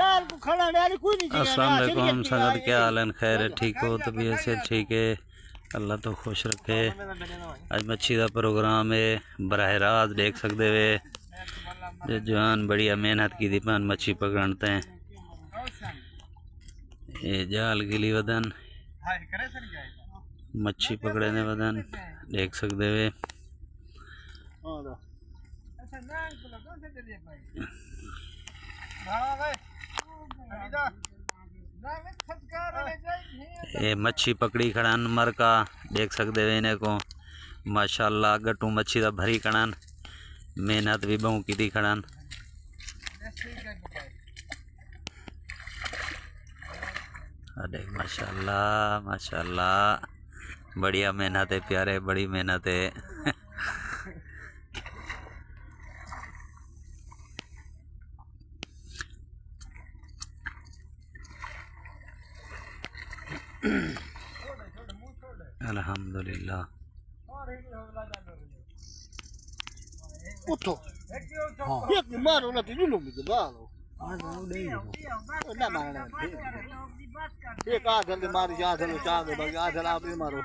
अस्सलाम वालेकुम संगत, क्या हाल है? खैर है, ठीक हो? तबीयत से ठीक है, अल्लाह तो खुश रखे। आज मच्छी का प्रोग्राम है, बराह रास्त देख सकते वे जो जवान बढ़िया मेहनत की दीपान मच्छी पकड़ते हैं। ये जाल गिली वदन मच्छी पकड़ने वदन देख सकते वे। ये मच्छी पकड़ी खड़ान मर का देख सकते वे इन्हें को माशाल्लाह गट्टू मच्छी का भरी खड़ान मेहनत भी बहु की थी खड़ान। देख माशाल्लाह माशाल्लाह बढ़िया मेहनत है प्यारे, बड़ी मेहनत है। अल्हम्दुलिल्लाह। उठो एक मारो ना तीनों लोग मुझे बालो ना मारना एक आधे मार जा आधे चार दे बाकी आधे आप ही मारो।